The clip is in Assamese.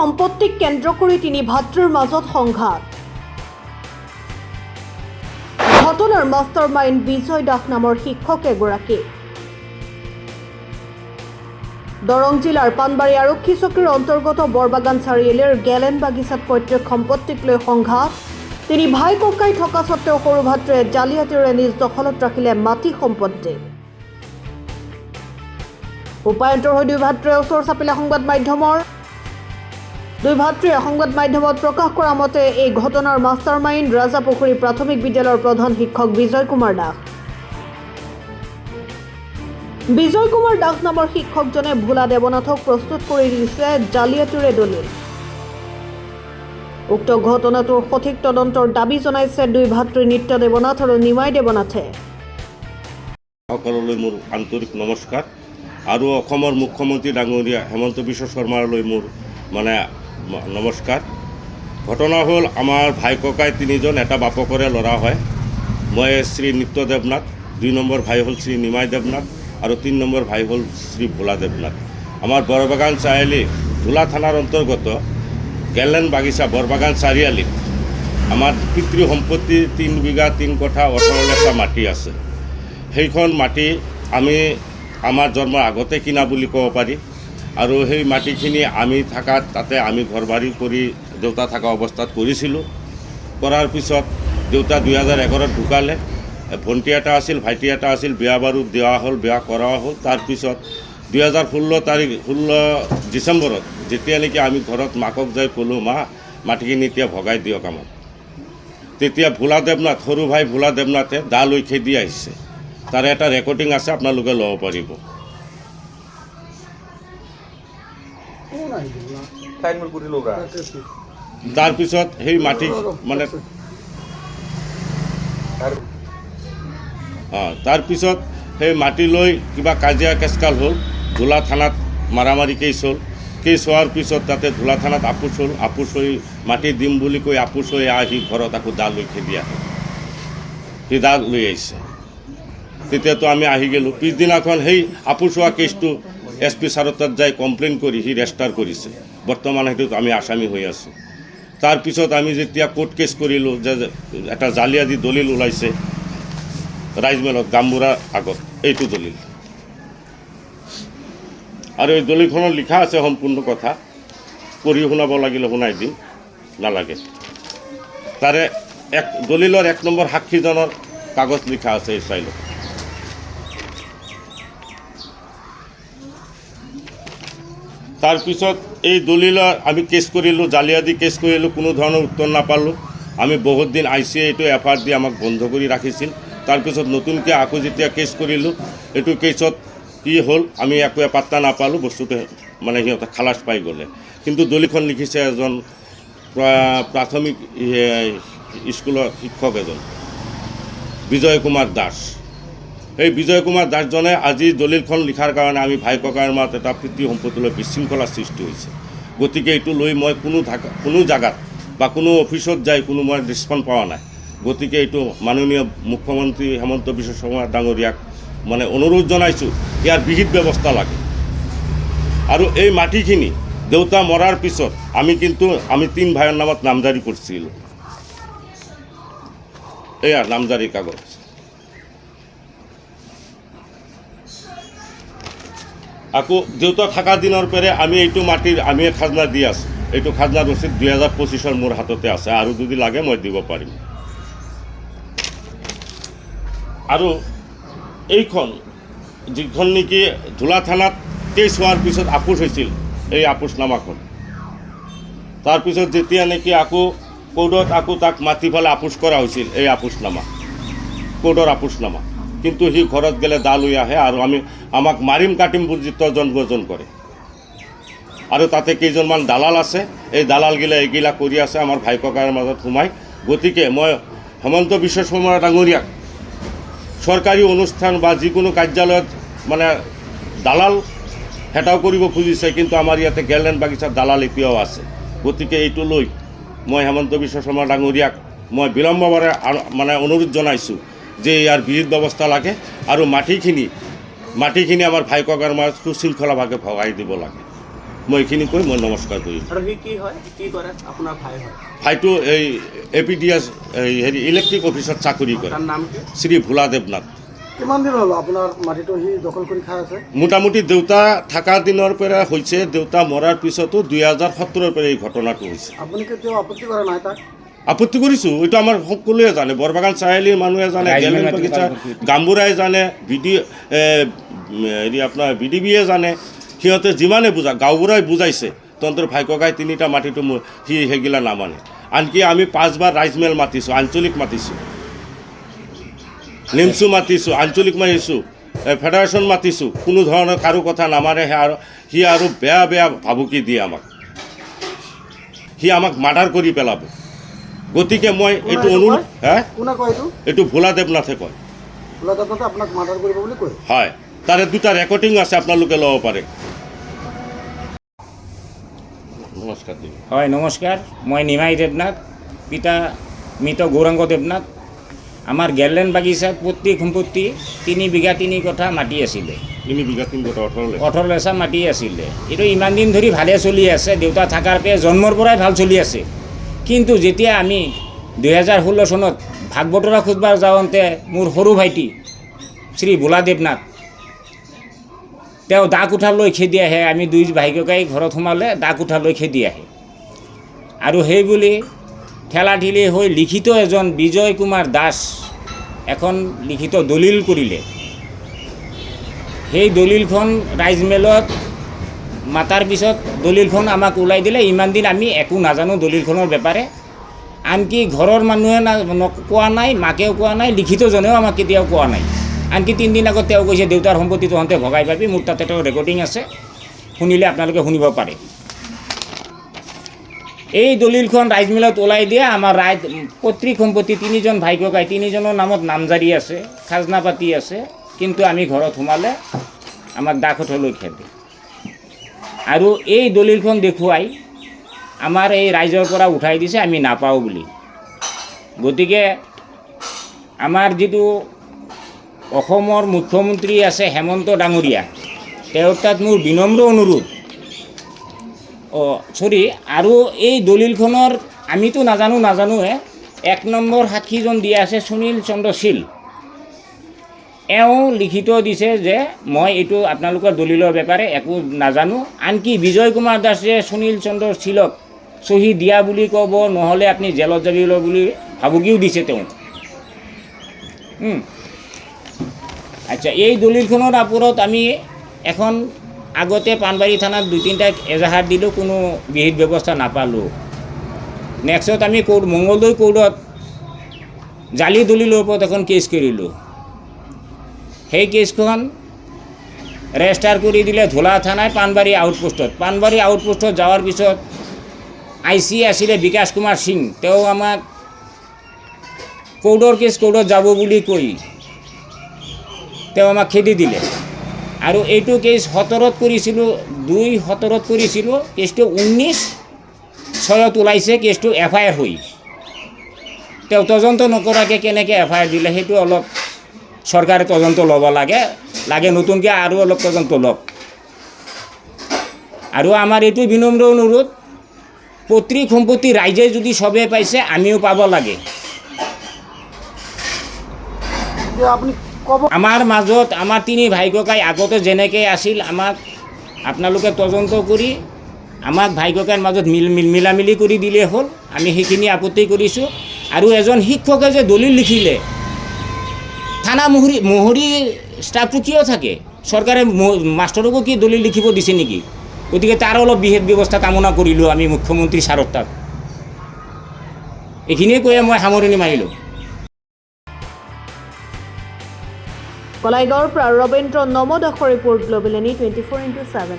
সম্পত্তিক কেন্দ্ৰ কৰি তিনি ভাতৃৰ মাজত সংঘাত। ঘটনাৰ মাষ্টাৰ মাইণ্ড বিজয় দাস নামৰ শিক্ষক এগৰাকী। দৰং জিলাৰ পানবাৰী আৰক্ষী চকীৰ অন্তৰ্গত বৰবাগান চাৰিআলিৰ গেলেন বাগিচাত পৈতৃক সম্পত্তিক লৈ সংঘাত। তিনি ভাই ককাই থকা স্বত্বেও সৰু ভাতৃয়ে জালিয়াতিৰে নিজ দখলত ৰাখিলে মাটি সম্পত্তি। উপায়ন্তৰ হৈ দুই ভাতৃয়ে ওচৰ চাপিলে সংবাদ মাধ্যমৰ। দুই ভাতৃয়ে সংবাদ মাধ্যমত প্ৰকাশ কৰা মতে এই ঘটনাৰ মাষ্টাৰ মাইণ্ড ৰাজাপুখুৰী প্ৰাথমিক বিদ্যালয়ৰ প্ৰধান শিক্ষক বিজয় কুমাৰ দাস। বিজয় কুমাৰ দাস নামৰ শিক্ষকজনে ভোলা দেৱনাথক প্ৰস্তুত কৰি দিছে জালিয়াতিৰে দলিল। উক্ত ঘটনাটোৰ সঠিক তদন্তৰ দাবী জনাইছে দুই ভাতৃ নিত্য দেৱনাথ আৰু নিমাই দেৱনাথে। সকললৈ মোৰ আন্তৰিক নমস্কাৰ আৰু অসমৰ মুখ্যমন্ত্ৰী ডাঙৰীয়া হেমন্ত বিশ্ব শৰ্মালৈ মোৰ নমস্কাৰ। ঘটনা হ'ল আমাৰ ভাই ককাই তিনিজন, এটা বাপকৰে ল'ৰা হয়। মই শ্ৰী নিত্য দেৱনাথ, 2 নম্বৰ ভাই হ'ল শ্ৰী নিমাই দেৱনাথ আৰু 3 নম্বৰ ভাই হ'ল শ্ৰী ভোলা দেৱনাথ। আমাৰ বৰবাগান চাৰিআলি ভোলা থানাৰ অন্তৰ্গত গেলেন বাগিচা বৰবাগান চাৰিআলিত আমাৰ পিতৃ সম্পত্তি 3 বিঘা 3 কঠা 18 লেচা মাটি আছে। সেইখন মাটি আমি আমাৰ জন্মৰ আগতে কিনা বুলি ক'ব পাৰি আৰু সেই মাটিখিনি আমি থাকাত তাতে আমি ঘৰ বাৰী কৰি দেউতা থকা অৱস্থাত কৰিছিলোঁ। কৰাৰ পিছত দেউতা 2011ত ঢুকালে। ভণ্টি এটা আছিল, ভাইটি এটা আছিল, বিয়া বাৰু দিয়া হ'ল, বিয়া কৰা হ'ল। তাৰপিছত 2016 ডিচেম্বৰত যেতিয়া নেকি আমি ঘৰত মাকক যাই ক'লোঁ, মা মাটিখিনি এতিয়া ভগাই দিয়ক আমাক, তেতিয়া ভোলা দেৱনাথ, সৰু ভাই ভোলা দেৱনাথে দা লৈ খেদি আহিছে। তাৰে এটা ৰেকৰ্ডিং আছে, আপোনালোকে ল'ব পাৰিব। তাৰপিছত সেই মাটি তাৰপিছত সেই মাটি লৈ কিবা কাজিয়া কেচকাল হ'ল, ধোলা থানাত মাৰামাৰি কেছ হ'ল। কেছ হোৱাৰ পিছত তাতে ধোলা থানাত আপোচ হ'ল। আপোচ হৈ মাটি দিম বুলি কৈ আপোচ হৈ আহি ঘৰত আকৌ দা লৈ খেদি আহে। সি দা লৈ আহিছে। তেতিয়াতো আমি আহি গ'লোঁ। পিছদিনাখন সেই আপোচ হোৱা কেছটো SP ছাৰৰ তাত যাই কমপ্লেইন কৰি সি ৰেজিষ্টাৰ কৰিছে। বৰ্তমান সেইটোত আমি আসামী হৈ আছোঁ। তাৰপিছত আমি যেতিয়া কোৰ্ট কেছ কৰিলোঁ যে এটা জালিয়াতি দলিল ওলাইছে ৰাইজমেলত গামবুঢ়াৰ আগত, এইটো দলিল। আৰু এই দলিলখনত লিখা আছে সম্পূৰ্ণ কথা, পঢ়ি শুনাব লাগিলে শুনাই দিম, নালাগে। তাৰে দলিলৰ 1 নম্বৰ সাক্ষীজনৰ কাগজ লিখা আছে, এই চাই লওক। তাৰপিছত এই দলিলৰ আমি কেছ কৰিলোঁ, জালিয়াতি কেছ কৰিলোঁ, কোনো ধৰণৰ উত্তৰ নাপালোঁ। আমি বহুত দিন ICA এইটো FIR দি আমাক বন্ধ কৰি ৰাখিছিল। তাৰপিছত নতুনকৈ আকৌ যেতিয়া কেছ কৰিলোঁ, এইটো কেছত কি হ'ল আমি একো পাত্তা নাপালোঁ। বস্তুটো সিহঁতে খালাচ পাই গ'লে। কিন্তু দলিলখন লিখিছে এজন প্ৰাথমিক স্কুলৰ শিক্ষক এজন, বিজয় কুমাৰ দাস। এই বিজয় কুমাৰ দাসজনে আজি দলিলখন লিখাৰ কাৰণে আমি ভাই ককাইৰ মাজত এটা পিতৃ সম্পত্তিলৈ বিশৃংখলাৰ সৃষ্টি হৈছে। গতিকে এইটো লৈ মই কোনো জাগাত বা কোনো অফিচত যাই কোনো মই ৰেছপন্স পোৱা নাই। গতিকে এইটো মাননীয় মুখ্যমন্ত্ৰী হেমন্ত বিশ্ব শৰ্মা ডাঙৰীয়াক অনুৰোধ জনাইছোঁ, ইয়াৰ বিহিত ব্যৱস্থা লাগে। আৰু এই মাটিখিনি দেউতা মৰাৰ পিছত আমি 3 ভাইৰ নামত নামজাৰি কৰিছিলোঁ। এয়া নামজাৰি কাগজ। আকৌ দেউতা থকা দিনৰ পৰাই আমি এইটো মাটিৰ আমি খাজনা দি আছোঁ। এইটো খাজনা ৰচিদ 2025ৰ মোৰ হাততে আছে, আৰু যদি লাগে মই দিব পাৰিম। আৰু এইখন যিখন নেকি ধোলা থানাত কেছ হোৱাৰ পিছত আপোচ হৈছিল, এই আপোচনামাখন তাৰপিছত যেতিয়া নেকি আকৌ কোৰ্টত আকৌ তাক মাতি পেলাই আপোচ কৰা হৈছিল, এই আপোচনামা কোৰ্টৰ আপোচনামা। কিন্তু সি ঘৰত গ'লে দা লৈ আহে আৰু আমাক মাৰিম কাটিম বুলি তৰ্জন গৰ্জন কৰে। আৰু তাতে কেইজনমান দালাল আছে, এই দালালগিলা এইগিলা কৰি আছে আমাৰ ভাই ককাইৰ মাজত সোমাই। গতিকে মই হেমন্ত বিশ্ব শৰ্মা ডাঙৰীয়াক চৰকাৰী অনুষ্ঠান বা যিকোনো কাৰ্যালয়ত দালাল হেতাও কৰিব খুজিছে, কিন্তু আমাৰ ইয়াতে গেলেন বাগিচাত দালাল এতিয়াও আছে। গতিকে এইটো লৈ মই হেমন্ত বিশ্ব শৰ্মা ডাঙৰীয়াক মই বিলম্বৰে অনুৰোধ জনাইছোঁ যে ইয়াৰ বিহিত ব্যৱস্থা লাগে আৰু মাটিখিনি আমাৰ ভাই ককাইৰ মাজত সুশৃংখলাভাৱে ভগাই দিব লাগে। মই এইখিনি কৈ মই নমস্কাৰ কৰিম। আৰু সি কি হয়, কি কৰে? আপোনাৰ ভাই হয়? ভাইটো এই APDS হেৰি ইলেক্ট্ৰিক অফিচত চাকৰি কৰে। তাৰ নাম কি? শ্ৰী ভোলা দেৱনাথ। কিমান দিন হ'ল আপোনাৰ মাটিটো সি দখল কৰি খাই আছে? মোটামুটি দেউতা থকা দিনৰ পৰা হৈছে, দেউতা মৰাৰ পিছতো 2017 পৰা এই ঘটনাটো হৈছে। আপুনি কেতিয়াও আপত্তি কৰা নাই তাক? আপত্তি কৰিছোঁ, এইটো আমাৰ সকলোৱে জানে, বৰবাগান চাৰিআলিৰ মানুহে জানে, গেলেন বাগিচা গাম্বুৰাই জানে, হেৰি আপোনাৰ BDBয়ে জানে, সিহঁতে যিমানে গাঁওবুঢ়াই বুজাইছে তন্ত্ৰৰ ভাই ককাই 3টা মাটিটো সি সেইগিলা নামানে। আনকি আমি 5বাৰ ৰাইজমেল মাতিছোঁ, আঞ্চলিক মাতিছোঁ, নিমচু মাতিছোঁ, আঞ্চলিক মাতিছোঁ, ফেডাৰেশ্যন মাতিছোঁ, কোনো ধৰণৰ কাৰো কথা নামানে। সি আৰু বেয়া বেয়া ভাবুকি দিয়ে আমাক, সি আমাক মাৰ্ডাৰ কৰি পেলাব। গতিকে মই এইটো কোনে কয় এইটো? এইটো ভোলা দেৱনাথে কয়। ভোলা দেৱনাথে আপোনাক মাৰ্ডাৰ কৰিব বুলি কয়? হয়, তাৰে 2টা ৰেকৰ্ডিং আছে, আপোনালোকে ল'ব পাৰে। নমস্কাৰ দিম। হয়, নমস্কাৰ। মই নিমাই দেৱনাথ, পিতা মৃত গৌৰাংগ দেৱনাথ। আমাৰ গেলেন বাগিচাত প্ৰত্যেক সম্পত্তি 3 বিঘা 3 কঠা মাটি আছিলে। 3 বিঘা 3 কঠা 18 লেচা মাটি আছিলে। এইটো ইমান দিন ধৰি ভালে চলি আছে, দেউতা থকাৰ পৰা জন্মৰ পৰাই ভাল চলি আছে। কিন্তু যেতিয়া আমি 2016 চনত ভাগ বতৰা খুজিব যাওঁতে মোৰ সৰু ভাইটি শ্ৰী ভোলা দেৱনাথ তেওঁ দা কোঠা লৈ খেদি আহে। আমি 2 ভাই ককাই ঘৰত সোমালে দা কোঠা লৈ খেদি আহে, আৰু সেই বুলি ঠেলাঠেলি হৈ লিখিত এজন বিজয় কুমাৰ দাস এখন লিখিত দলিল কৰিলে। সেই দলিলখন ৰাইজমেলত মাতাৰ পিছত দলিলখন আমাক ওলাই দিলে। ইমান দিন আমি একো নাজানো দলিলখনৰ বেপাৰে, আনকি ঘৰৰ মানুহে কোৱা নাই, মাকেও কোৱা নাই, লিখিতজনেও আমাক কেতিয়াও কোৱা নাই। আনকি 3 দিন আগত তেওঁ কৈছে দেউতাৰ সম্পত্তি তহঁতে ভগাই পাবি। মোৰ তাতে তেওঁ ৰেকৰ্ডিং আছে, শুনিলে আপোনালোকে শুনিব পাৰে। এই দলিলখন ৰাইজমেলত ওলাই দিয়ে। আমাৰ পৈতৃক সম্পত্তি 3জন ভাই ককাই, 3জনৰ নামত নামজাৰি আছে, খাজনা পাতি আছে, কিন্তু আমি ঘৰত সোমালে আমাক দা কোঠালৈ খেদে। আৰু এই দলিলখন দেখুৱাই আমাৰ এই ৰাইজৰ পৰা উঠাই দিছে আমি নাপাওঁ বুলি। গতিকে আমাৰ যিটো অসমৰ মুখ্যমন্ত্ৰী আছে হেমন্ত ডাঙৰীয়া, তেওঁৰ তাত মোৰ বিনম্ৰ অনুৰোধ। আৰু এই দলিলখনৰ আমিতো নাজানোৱে, 1 নম্বৰ সাক্ষীজন দিয়া আছে সুনীল চন্দ্ৰ শীল। এওঁ লিখিত দিছে যে মই এইটো আপোনালোকৰ দলিলৰ বেপাৰে একো নাজানো। আনকি বিজয় কুমাৰ দাসে সুনীল চন্দ্ৰ শীলক চহী দিয়া বুলি ক'ব, নহ'লে আপুনি জেলত যাবি বুলি ভাবুকিও দিছে তেওঁ। আচ্ছা, এই দলিলখনৰ ওপৰত আমি এখন আগতে পাণবাৰী থানাত 2-3টা এজাহাৰ দিলোঁ, কোনো বিহিত ব্যৱস্থা নাপালোঁ। নেক্সট আমি মঙলদৈ কোৰ্টত জালি দলিলৰ ওপৰত এখন কেছ কৰিলোঁ। সেই কেছখন ৰেজিষ্টাৰ কৰি দিলে ধোলা থানায় পাণবাৰী আউটপোষ্টত। পাণবাৰী আউটপোষ্টত যোৱাৰ পিছত IC আছিলে বিকাশ কুমাৰ সিং, তেওঁ আমাক কোৰ্টৰ কেছ কোৰ্টত যাব বুলি কৈ তেওঁ আমাক খেদি দিলে। আৰু এইটো কেছ 17ত কৰিছিলোঁ, 2/17ত কৰিছিলোঁ। কেছটো 19/6ত ওলাইছে, কেছটো FIR হৈ। তেওঁ তদন্ত নকৰাকৈ কেনেকৈ FIR দিলে সেইটো অলপ চৰকাৰে তদন্ত ল'ব লাগে, নতুনকৈ আৰু অলপ তদন্ত লওক। আৰু আমাৰ এইটো বিনম্ৰ অনুৰোধ, পৈতৃক সম্পত্তি ৰাইজে যদি চবেই পাইছে আমিও পাব লাগে। আপুনি ক'ব আমাৰ মাজত আমাৰ 3 ভাই ককাই আগতে যেনেকৈ আছিল, আমাক আপোনালোকে তদন্ত কৰি আমাক ভাই ককাইৰ মাজত মিলামিলি কৰি দিলেই হ'ল। আমি সেইখিনি আপত্তি কৰিছোঁ। আৰু এজন শিক্ষকে যে দলিল লিখিলে, থানা মহৰী ষ্টাফটো কিয় থাকে? চৰকাৰে মাষ্টৰকো কি দলিল লিখিব দিছে নেকি? গতিকে তাৰ অলপ বিশেষ ব্যৱস্থা কামনা কৰিলোঁ আমি মুখ্যমন্ত্ৰী ছাৰৰ তাত। এইখিনিয়ে কৈয়ে মই সামৰণি মাৰিলোঁ। কলাইগাঁৱৰ পৰা ৰবীন্দ্ৰ নমদাসৰ ৰিপৰ্ট, গ্ল'বেল এনি 24x7।